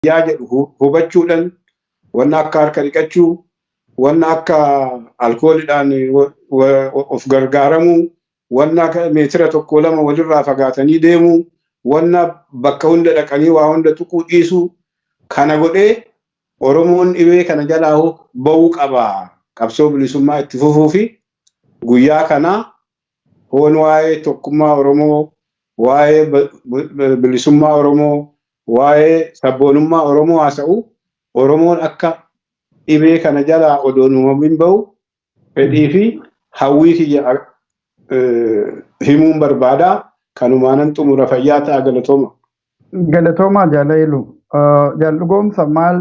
guyyaa jedhu hubachuudhaan wanna akka harka dhiqachuu wanna akka alkooliidhaan of gargaaramuu wanna akka meetira tokko lama walirraa fagaatanii deemuu wanna bakka hunda dhaqanii waa hunda tuquu dhiisuu kana godhee Oromoon dhibee kana jalaa ba'uu qaba qabsoo bilisummaa itti fufuu fi guyyaa kana hoon waa'ee tokkummaa Oromoo waa'ee bilisummaa Oromoo waa'ee sabboonummaa Oromoo haasa'u Oromoon akka dhibee kana jalaa odoon uumamin ba'u fedhii fi hawwii himuun barbaada kanumaanan xumura fayyaa ta'a galatooma. Galatooma jaalailu jaallugoomsa maal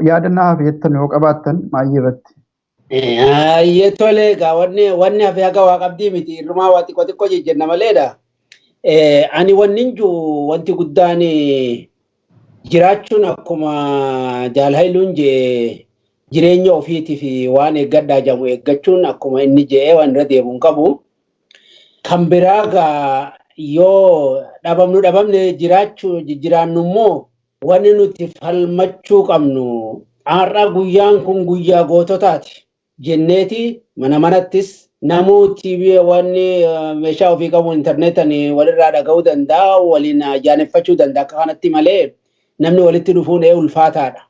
yaadannaa jettan yoo qabaattan maayii irratti. Yettole ga wanni hafe haga waa qabdii miti irrumaa waa xiqqoo jejjenna maleedha. Ani wanti guddaan jiraachuun akkuma jaalhailuun jee jireenya ofiitii fi waan eeggadhaa jamu eeggachuun akkuma inni jee waan irra deemuun qabu. Kan biraa gaa yoo dhabamne jiraannu immoo wanni nuti falmachuu qabnu har'a guyyaan kun guyyaa goototaati jenneeti manattis namooti wanni meeshaa ofii qabu interneetan walirraa dhaga'uu danda'a waliin jaaneffachuu danda'a akka kanatti malee namni walitti dhufuun ulfaataadha.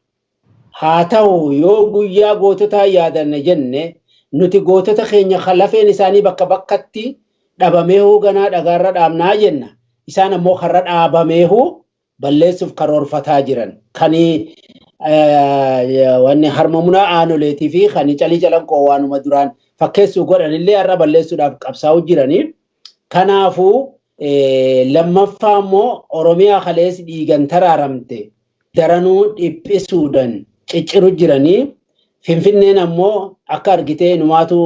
Haa ta'u yoo guyyaa goototaa yaadanne jenne nuti gootota keenya kan lafeen isaanii bakka bakkatti dhabameehuu ganaa dhagaarra dhaabnaa jenna isaan ammoo karra dhaabameehuu balleessuuf karoorfataa jiran kanii wanni harmamuna aanoleetii fi kanii calii calanqoo waanuma duraan fakkeessuu godhanillee har'a balleessuudhaaf qabsaa'uu jiranii kanaafuu lammaffaa immoo Oromiyaa kalees dhiigan taraaramte daranuu dhiphisuudhaan cicciru jiranii Finfinneen ammoo akka argitee numaatu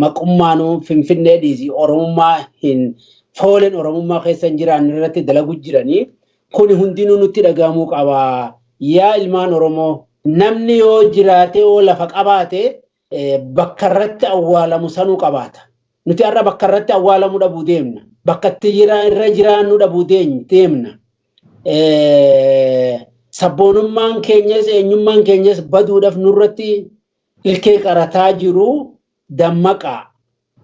maqummaanuu Finfinnee dhiisi Oromummaa hin foolen Oromummaa keessa hin jiraan irratti dalagu jiranii kun hundinuu nutti dhagahamuu qaba. Yaa ilmaan Oromoo namni yoo jiraate yoo lafa qabaate bakka irratti awwaalamu sanuu qabaata. Nuti har'a bakka irratti awwaalamu dhabuu deemna. Bakka itti irra jiraannu dhabuu deemna. Sabboonummaan keenyas eenyummaan keenyas baduudhaaf nurratti ilkee qarataa jiru dammaqa.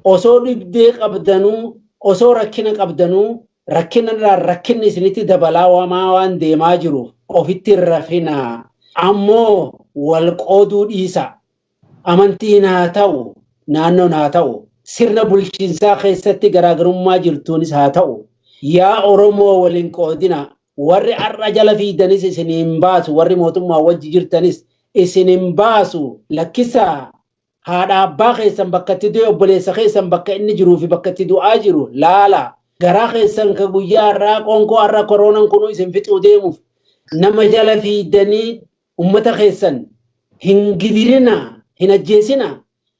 Osoo dhibdee qabdanuu osoo rakkina qabdanuu rakkinni isinitti dabalaa waan deemaa jiru ofitti rafina ammoo wal qooduu dhiisa. Amantiin haa ta'u naannoon haa ta'u sirna bulchiinsaa keessatti garaagarummaa jirtuunis haa ta'u yaa Oromoo waliin qoodina warri har'a jala fiidanis isiniin baasu warri mootummaa wajji jirtanis isiniin baasu lakkisaa haadha abbaa keessan bakka itti du'e obboleessa keessan bakka inni jiruu fi bakka itti du'aa jiru laala garaa keessan ka guyyaa har'aa qonkoo har'a koronaan kunuu isin fixuu deemuuf nama jala fiidanii ummata keessan hin gidirina hin ajjeesina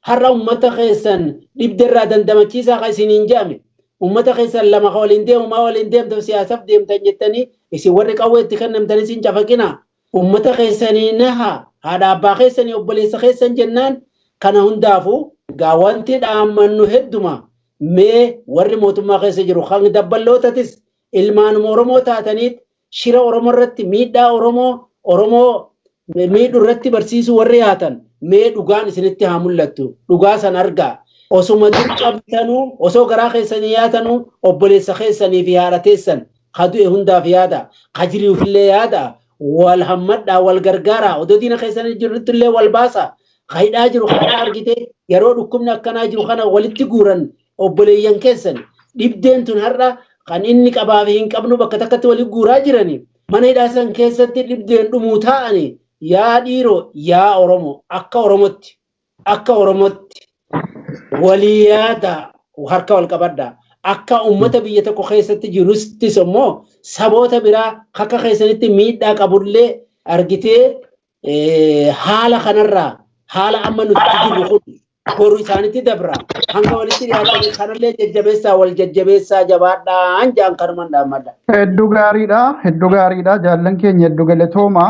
har'a ummata keessan dhibderraa dandamachiisaa ka isiniin jaame ummata keessan lama ka waliin deemu maa waliin deemtan siyaasaaf deemtan jettanii isin warri qawweetti kennamtanii isin cafaqina ummata keessanii naha haadha abbaa keessanii obboleessa keessan jennaan kana hundaafu gaa wanti dhaammannu hedduma mee warri mootummaa keessa jiru kan dabbalootatis ilmaan Oromoo taataniit shira Oromoo irratti miidhaa Oromoo miidhu irratti barsiisu warri haatan mee dhugaan isinitti haa mul'attu dhugaa san argaa osuma qabtanuu osoo garaa keessanii yaatanuu obboleessa keessanii fi haadha teessan kadu'e hundaaf yaada kajiriifillee yaada wal hammadhaa wal gargaara odoo diina keessanii jirtutti illee wal baasa kaidhaa jiru kana argite yeroo dhukkubni akkanaa jiru kana walitti guuran obboleeyyan keessan dhibdeen tun har'a kan inni qabaa fi hin qabnu bakka takkatti walitti guuraa jirani mana hidhaasan keessatti dhibdeen dhumuu ta'ani yaa dhiiroo yaa Oromoo akka Oromootti walii yaada harka wal qabadha akka ummata biyya tokko keessatti jirustis immoo saboota biraa akka keessanitti miidhaa qabullee argitee haala kanarraa haala amma nuti jirru kun boru isaanitti dabra hanga walitti dhiyaatanii kanallee jajjabeessaa wal jajjabeessaa jabaadhaan jaan kanuman dhaammadha. Hedduu gaariidha jaallan keenya hedduu galatooma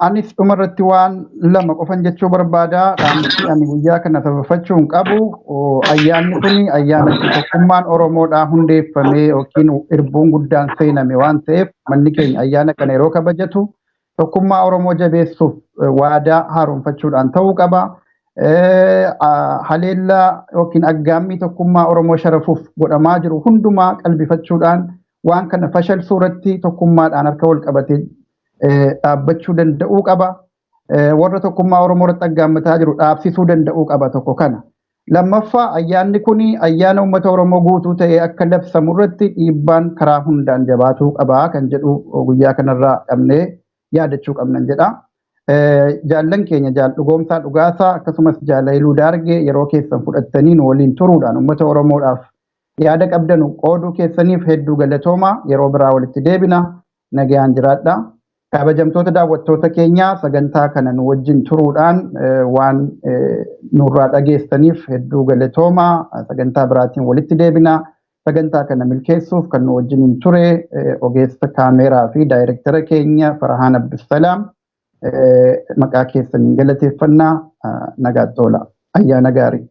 anis dhumarratti waan lama qofan jechuu barbaada ani guyyaa kana sababachuun qabu ayyaanni kun ayyaana tokkummaan Oromoodhaa hundeeffamee yookiin irbuun guddaan seename waan ta'eef manni keenya ayyaana kana yeroo kabajatu tokkummaa Oromoo jabeessuuf waadaa haaromfachuudhaan ta'uu qaba. Haleellaa yookiin aggaammii tokkummaa Oromoo sharafuuf godhamaa jiru hundumaa qalbifachuudhaan waan kana fashalsuu irratti tokkummaadhaan harka wal qabatee dhaabbachuu danda'uu qaba. Warra tokkummaa Oromoo irratti aggaammataa jiru dhaabsisuu danda'uu qaba tokko kana. Lammaffaa ayyaanni kuni ayyaana uummata Oromoo guutuu ta'ee akka labsamu irratti dhiibbaan karaa hundaan jabaatuu qaba kan jedhu guyyaa kanarraa dhabnee yaadachuu qabnan jedha. Jaallan keenya dhugoomsaa dhugaasaa akkasumas jaalaluu daargee yeroo keessan fudhattanii waliin turuudhaan uummata Oromoodhaaf yaada qabdanu qooduu keessaniif hedduu galatoomaa. Yeroo biraa walitti deebina. Nagayaan jiraadha. Kabajamtoota daawwattoota keenya sagantaa kana nu wajjin turuudhaan waan nurraa dhageessaniif hedduu galatoomaa. Sagantaa biraatiin walitti deebina. Sagantaa kana milkeessuuf kan nu wajjin ture ogeessa kaameeraa fi daayirektara keenya Farahaan Abdusalaam. Maqaa keessaniin galateeffannaa. Nagaatti oola. Ayyaana gaarii.